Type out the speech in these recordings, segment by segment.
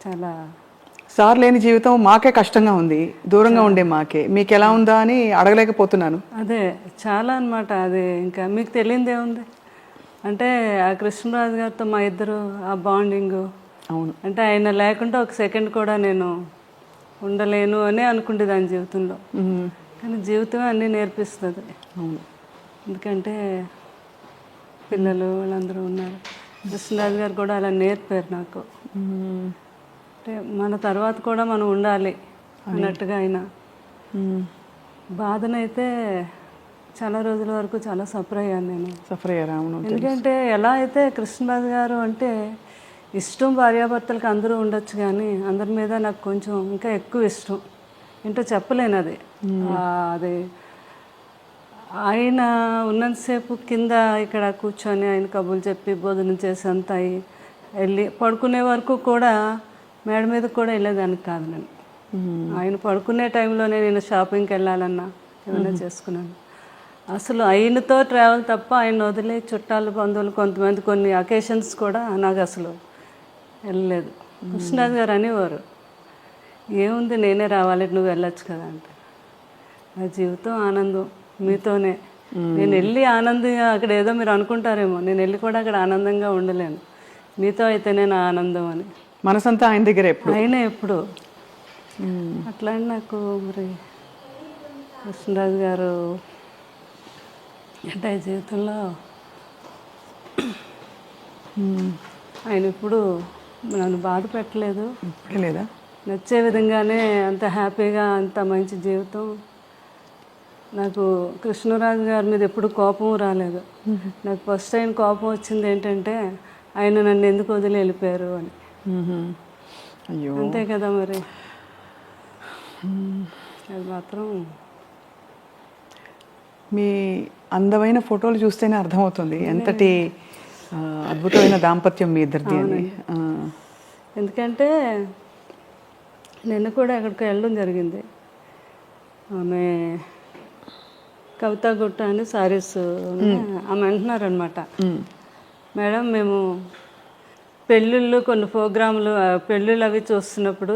చాలా సార్ లేని జీవితం మాకే కష్టంగా ఉంది, దూరంగా ఉండే మాకే. మీకు ఎలా ఉందా అని అడగలేకపోతున్నాను. అదే చాలా అనమాట. అది ఇంకా మీకు తెలియదే ఉంది అంటే ఆ కృష్ణరాజు గారితో మా ఇద్దరు ఆ బాండింగు. అవును, అంటే ఆయన లేకుండా ఒక సెకండ్ కూడా నేను ఉండలేను అని అనుకుంటే దాని జీవితంలో. కానీ జీవితమే అన్నీ నేర్పిస్తుంది. అవును, ఎందుకంటే పిల్లలు వాళ్ళందరూ ఉన్నారు. కృష్ణరాజు గారు కూడా అలా నేర్పారు నాకు. అంటే మన తర్వాత కూడా మనం ఉండాలి అన్నట్టుగా ఆయన. బాధనైతే చాలా రోజుల వరకు చాలా సఫర్ అయ్యాను నేను. సఫర్ అయ్యారా? అవును. ఎందుకంటే ఎలా అయితే కృష్ణరాజు గారు అంటే ఇష్టం భార్యాభర్తలకు అందరూ ఉండొచ్చు, కానీ అందరి మీద నాకు కొంచెం ఇంకా ఎక్కువ ఇష్టం. ఏంటో చెప్పలేను అది. అది ఆయన ఉన్నంతసేపు కింద ఇక్కడ కూర్చొని ఆయన కబుర్లు చెప్పి భోజనం చేసి అంతా వెళ్ళి పడుకునే వరకు కూడా మేడ మీద కూడా వెళ్ళేదానికి కాదు నేను. ఆయన పడుకునే టైంలోనే నేను షాపింగ్కి వెళ్ళాలన్నా ఏమైనా చేసుకున్నాను. అసలు ఆయనతో ట్రావెల్ తప్ప ఆయన వదిలే చుట్టాలు బంధువులు కొంతమంది కొన్ని అకేషన్స్ కూడా నాకు అసలు వెళ్ళలేదు. కృష్ణరాజు గారు అనేవారు, ఏముంది నేనే రావాలి, నువ్వు వెళ్ళొచ్చు కదా అంటే. నా జీవితం ఆనందం మీతోనే. నేను వెళ్ళి ఆనందంగా అక్కడ ఏదో మీరు అనుకుంటారేమో, నేను వెళ్ళి కూడా అక్కడ ఆనందంగా ఉండలేను. మీతో అయితేనే నా ఆనందం అని. మనసంతా ఆయన దగ్గర ఎప్పుడు, ఆయనే ఎప్పుడు. అట్లా అని నాకు మరి కృష్ణరాజు గారు అంటే జీవితంలో ఆయన ఇప్పుడు నన్ను బాధ పెట్టలేదు. లేదా నచ్చే విధంగానే అంత హ్యాపీగా అంత మంచి జీవితం. నాకు కృష్ణరాజు గారి మీద ఎప్పుడు కోపం రాలేదు. నాకు ఫస్ట్ టైం కోపం వచ్చింది ఏంటంటే ఆయన నన్ను ఎందుకు వదిలి వెళ్ళిపోయారు అని. అయ్యో, అంతే కదా మరి. అది మాత్రం మీ అందమైన ఫోటోలు చూస్తేనే అర్థమవుతుంది ఎంతటి అద్భుతమైన దాంపత్యం మీ ఇద్దరిది అని. ఎందుకంటే నిన్న కూడా ఎక్కడికి వెళ్ళడం జరిగింది. ఆమె కవితా గుట్ట అని సారీస్ ఆమె అంటున్నారనమాట, మేడం మేము పెళ్ళిళ్ళు కొన్ని ప్రోగ్రాములు పెళ్ళిళ్ళు అవి చూస్తున్నప్పుడు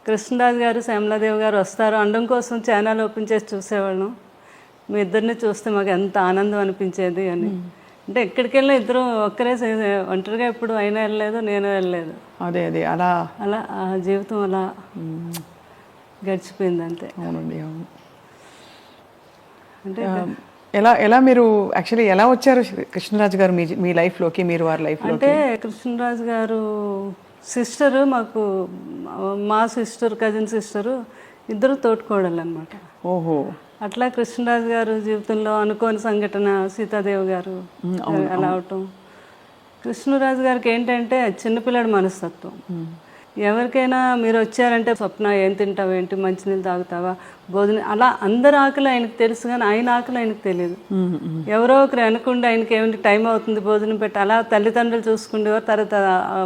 కృష్ణరాజు గారు శ్యామలాదేవి గారు వస్తారు అనడం కోసం ఛానల్ ఓపెన్ చేసి చూసేవాళ్ళం. మీ ఇద్దరిని చూస్తే మాకు ఎంత ఆనందం అనిపించేది అని. అంటే ఎక్కడికి వెళ్ళినా ఇద్దరు ఒక్కరే, ఒంటరిగా ఎప్పుడు అయినా వెళ్ళలేదు, నేను వెళ్ళలేదు. అదే అదే అలా అలా ఆ జీవితం అలా గడిచిపోయింది అంతే. అవునండి, అవును. అంటే ఎలా ఎలా మీరు యాక్చువల్లీ ఎలా వచ్చారు కృష్ణరాజు గారు మీ లైఫ్లోకి, మీరు వారి లైఫ్లో? అంటే కృష్ణరాజు గారు సిస్టరు, మాకు మా సిస్టర్ కజిన్ సిస్టరు ఇద్దరు తోటికోడలు అనమాట. ఓహో. అట్లా కృష్ణరాజు గారు జీవితంలో అనుకోని సంఘటన సీతాదేవి గారు అలా అవటం. కృష్ణరాజు గారికి ఏంటంటే చిన్నపిల్లడి మనస్తత్వం. ఎవరికైనా మీరు వచ్చారంటే స్వప్న ఏం తింటావు, ఏంటి మంచినీళ్ళు తాగుతావా, భోజనం, అలా అందరి ఆకలి ఆయనకు తెలుసు, కానీ ఆయన ఆకలి ఆయనకు తెలియదు. ఎవరో ఒకరు అనుకుంటే ఆయనకి ఏమిటి టైం అవుతుంది భోజనం పెట్టి అలా తల్లిదండ్రులు చూసుకుండేవారు. తర్వాత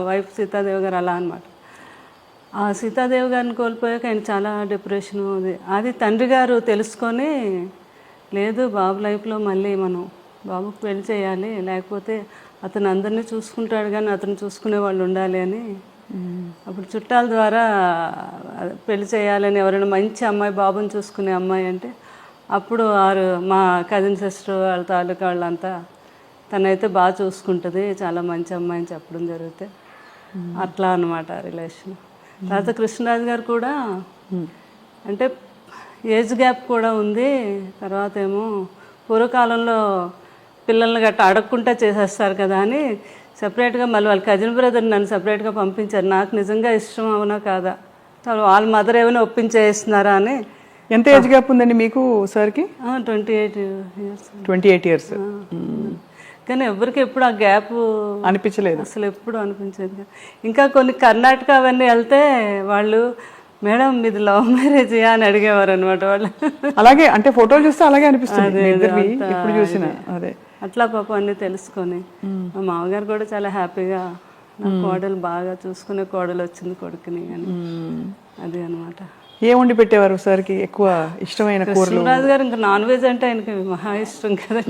వైఫ్ సీతాదేవి గారు అలా అనమాట. ఆ సీతాదేవి గారిని కోల్పోయాక ఆయన చాలా డిప్రెషన్. అది తండ్రి గారు తెలుసుకొని, లేదు బాబు లైఫ్లో మళ్ళీ మనం బాబుకు పెళ్లి చేయాలి, లేకపోతే అతను అందరినీ చూసుకుంటాడు కానీ అతను చూసుకునే వాళ్ళు ఉండాలి అని అప్పుడు చుట్టాల ద్వారా పెళ్లి చేయాలని, ఎవరైనా మంచి అమ్మాయి బాబుని చూసుకునే అమ్మాయి అంటే అప్పుడు మా కజిన్ సిస్టర్ వాళ్ళ తాలూకా వాళ్ళంతా తనైతే బాగా చూసుకుంటుంది, చాలా మంచి అమ్మాయి అని చెప్పడం జరిగితే అట్లా అనమాట రిలేషన్. తర్వాత కృష్ణరాజు గారు కూడా అంటే ఏజ్ గ్యాప్ కూడా ఉంది. తర్వాత ఏమో పూర్వకాలంలో పిల్లల్ని గట్ట అడగకుండా చేసేస్తారు కదా అని సపరేట్గా మళ్ళీ వాళ్ళ కజిన్ బ్రదర్ నన్ను సపరేట్గా పంపించారు. నాకు నిజంగా ఇష్టం అవునా కాదా, వాళ్ళ మదర్ ఏమైనా ఒప్పించేస్తున్నారా అని. ఎంత ఏజ్ గ్యాప్ ఉందండి మీకు సార్కి? 28 years. 28 years. కానీ ఎవరికి ఎప్పుడు ఆ గ్యాప్ అనిపించలేదు, అసలు ఎప్పుడు అనిపించేది. ఇంకా కొన్ని కర్ణాటక అవన్నీ వెళ్తే వాళ్ళు, మేడం మీది లవ్ మ్యారేజ్ అని అడిగేవారు అనమాట వాళ్ళు. అలాగే అంటే ఫోటోలు చూస్తే అలాగే అనిపిస్తుంది ఎప్పుడు చూసినా. అదే అట్లా పాపం అన్నీ తెలుసుకొని మా మామగారు కూడా చాలా హ్యాపీగా నా కోడలు బాగా చూసుకునే కోడలు వచ్చింది కొడుకుని అని. అది అనమాట. ఏం వండి పెట్టేవారు సార్కి ఎక్కువ ఇష్టమైన కూరలు? కృష్ణరాజు గారు ఇంకా నాన్ వెజ్ అంటే ఆయనకి మహా ఇష్టం కదా.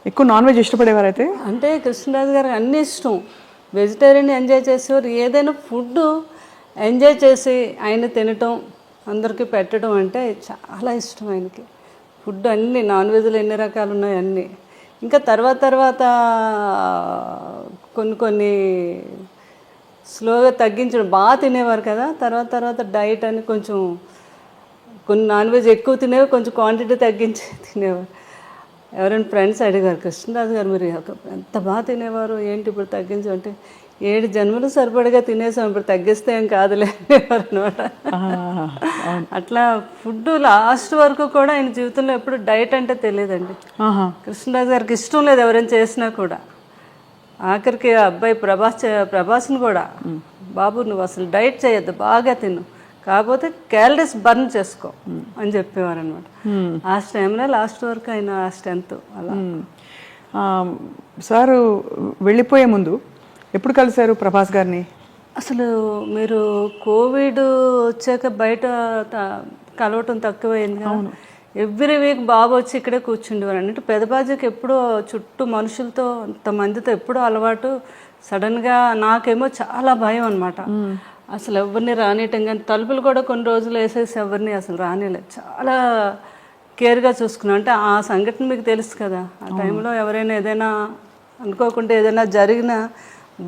ఎక్కువ నాన్ వెజ్ ఇష్టపడేవారు అయితే? అంటే కృష్ణరాజు గారికి అన్నీ ఇష్టం. వెజిటేరియన్ ఎంజాయ్ చేసేవారు. ఏదైనా ఫుడ్ ఎంజాయ్ చేసి ఆయన తినటం అందరికీ పెట్టడం అంటే చాలా ఇష్టం ఆయనకి. ఫుడ్ అన్నీ నాన్ వెజ్లు ఎన్ని రకాలు ఉన్నాయి అన్నీ. ఇంకా తర్వాత కొన్ని స్లోగా తగ్గించడం. బాగా తినేవారు కదా, తర్వాత డైట్ అని కొంచెం కొన్ని నాన్ వెజ్ ఎక్కువ తినేవి, కొంచెం క్వాంటిటీ తగ్గించి తినేవారు. ఎవరైనా ఫ్రెండ్స్ అడిగారు, కృష్ణరాజు గారు మీరు ఎంత బాగా తినేవారు ఏంటి ఇప్పుడు తగ్గించమంటే, 7 జన్మలు సరిపడగా తినేసాం, ఇప్పుడు తగ్గిస్తే ఏం కాదులే అనేవారు అనమాట. అట్లా ఫుడ్ లాస్ట్ వరకు కూడా ఆయన జీవితంలో ఎప్పుడు డైట్ అంటే తెలియదండి. కృష్ణరాజు గారికి ఇష్టం లేదు ఎవరైనా చేసినా కూడా. ఆఖరికి అబ్బాయి ప్రభాస్ని కూడా, బాబు నువ్వు అసలు డైట్ చేయొద్దు, బాగా తిను, కాకపోతే క్యాలరీస్ బర్న్ చేసుకో అని చెప్పేవారు అనమాట. ఆ టైంలో లాస్ట్ వరకు ఆయన ఆ స్ట్రెంత్ అలా. సారు వెళ్ళిపోయే ముందు ఎప్పుడు కలిశారు ప్రభాస్ గారిని? అసలు మీరు కోవిడ్ వచ్చాక బయట కలవటం తక్కువైంది కదా. ఎవ్రీ వీక్ బాబు వచ్చి ఇక్కడే కూర్చుండేవారు. అంటే పెదబాజీకి ఎప్పుడూ చుట్టూ మనుషులతో అంతమందితో ఎప్పుడూ అలవాటు. సడన్గా నాకేమో చాలా భయం అనమాట. అసలు ఎవరిని రానియటం కానీ, తలుపులు కూడా కొన్ని రోజులు వేసేసి ఎవరిని అసలు రానిలేదు. చాలా కేర్గా చూసుకున్నాం. అంటే ఆ సంఘటన మీకు తెలుసు కదా, ఆ టైంలో ఎవరైనా ఏదైనా అనుకోకుండా ఏదైనా జరిగినా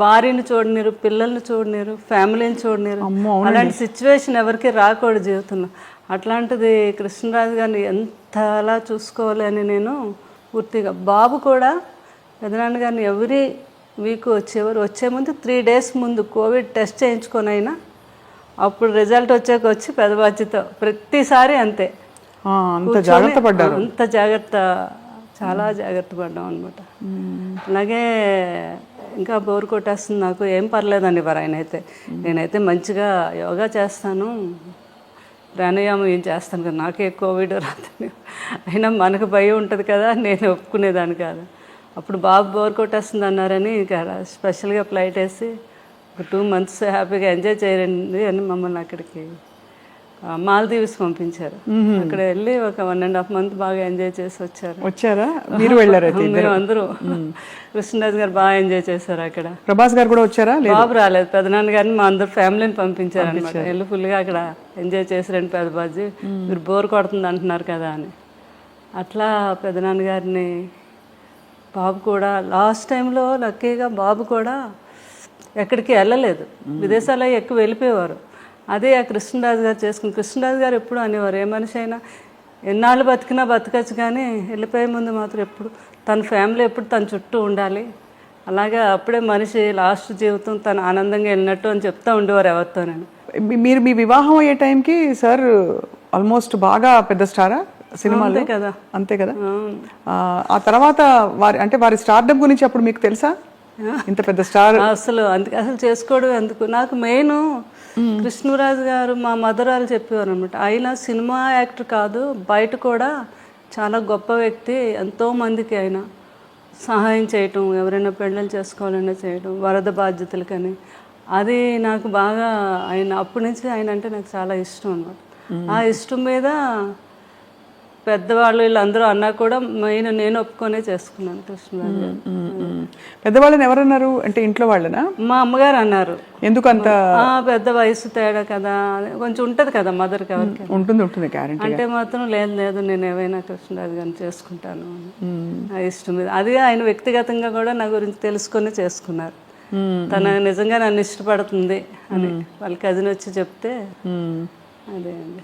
భార్యని చూడనీరు, పిల్లల్ని చూడనీరు, ఫ్యామిలీని చూడనీరు. అలాంటి సిచ్యువేషన్ ఎవరికి రాకూడదు జీవితంలో. అట్లాంటిది కృష్ణరాజు గారిని ఎంతలా చూసుకోవాలి అని నేను పూర్తిగా. బాబు కూడా పెదనాన్న గారిని ఎవ్రీ వీక్ వచ్చే ముందు 3 days ముందు కోవిడ్ టెస్ట్ చేయించుకొని అయినా అప్పుడు రిజల్ట్ వచ్చి పెదబాధ్యతో ప్రతిసారి అంతే. అంత జాగ్రత్త పడ్డారు. అంత జాగ్రత్త, చాలా జాగ్రత్త పడ్డాం అనమాట. అలాగే ఇంకా బోర్ కొట్టేస్తుంది నాకు, ఏం పర్లేదండి వారు ఆయన అయితే. నేనైతే మంచిగా యోగా చేస్తాను, ప్రాణాయామం ఏం చేస్తాను కదా, నాకే కోవిడ్ రాదని. అయినా మనకు భయం ఉంటుంది కదా, నేను ఒప్పుకునేదాన్ని కాదు. అప్పుడు బాబు బోర్ కొట్టేస్తుంది అన్నారని ఇంకా స్పెషల్గా ఫ్లైట్ వేసి ఒక 2 months హ్యాపీగా ఎంజాయ్ చేయండి అని మమ్మల్ని అక్కడికి మాల్దీవ్స్ పంపించారు. అక్కడ వెళ్ళి ఒక 1.5 month బాగా ఎంజాయ్ చేసి వచ్చారా? మీరు వెళ్ళారు? మేము అందరూ. కృష్ణరాజు గారు బాగా ఎంజాయ్ చేశారు అక్కడ. ప్రభాస్ గారు కూడా వచ్చారా? బాబు రాలేదు, పెదనాన్న గారిని మా అందరు ఫ్యామిలీని పంపించారు అనమాట. వెళ్ళి ఫుల్గా అక్కడ ఎంజాయ్ చేసారండి. పెదబాజీ మీరు బోర్ కొడుతుంది అంటున్నారు కదా అని. అట్లా పెదనాన్న గారిని, బాబు కూడా లాస్ట్ టైంలో లక్కీగా బాబు కూడా ఎక్కడికి వెళ్ళలేదు, విదేశాల్లో ఎక్కువ వెళ్ళిపోయేవారు. అదే ఆ కృష్ణరాజు గారు చేసుకుని. కృష్ణరాజు గారు ఎప్పుడు అనేవారు, ఏ మనిషి అయినా ఎన్నాళ్ళు బతికినా బతకచ్చు, కానీ వెళ్ళిపోయే ముందు మాత్రం ఎప్పుడు తన ఫ్యామిలీ ఎప్పుడు తన చుట్టూ ఉండాలి. అలాగే అప్పుడే మనిషి లాస్ట్ జీవితం తను ఆనందంగా వెళ్ళినట్టు అని చెప్తూ ఉండేవారు ఎవరితో. నేను మీరు మీ వివాహం అయ్యే టైంకి సార్ ఆల్మోస్ట్ బాగా పెద్ద స్టారా సినిమాలో కదా? అంతే కదా. ఆ తర్వాత వారి స్టార్డమ్ గురించి అప్పుడు మీకు తెలుసా? ఇంత పెద్ద స్టార్ అసలు చేసుకోవడం ఎందుకు. నాకు మెయిన్ కృష్ణరాజు గారు మా మదరాలు చెప్పేవారు అనమాట. ఆయన సినిమా యాక్టర్ కాదు, బయట కూడా చాలా గొప్ప వ్యక్తి. ఎంతో మందికి ఆయన సహాయం చేయటం, ఎవరైనా పెళ్ళిళ్ళు చేసుకోవాలన్నా చేయడం, వరద బాధ్యతలకని. అది నాకు బాగా ఆయన అప్పటి నుంచి ఆయన అంటే నాకు చాలా ఇష్టం అనమాట. ఆ ఇష్టం మీద పెద్దవాళ్ళు వీళ్ళందరూ అన్నా కూడా మెయిన్ నేను ఒప్పుకొనే చేసుకున్నాను కృష్ణరాజు. పెద్దవాళ్ళని ఎవరన్నారు అంటే ఇంట్లో వాళ్ళనా? మా అమ్మగారు అన్నారు. ఎందుకంత పెద్ద వయసు తేడా కదా, కొంచెం ఉంటుంది కదా మదర్కి, ఎవరికి ఉంటుంది గ్యారెంటీ. అంటే మాత్రం లేదు నేను ఏవైనా కృష్ణరాజు గారిని చేసుకుంటాను ఆ ఇష్టం మీద. అది ఆయన వ్యక్తిగతంగా కూడా నా గురించి తెలుసుకొని చేసుకున్నారు. తన నిజంగా నన్ను ఇష్టపడుతుంది అని వాళ్ళ కజిన్ వచ్చి చెప్తే అదే అండి.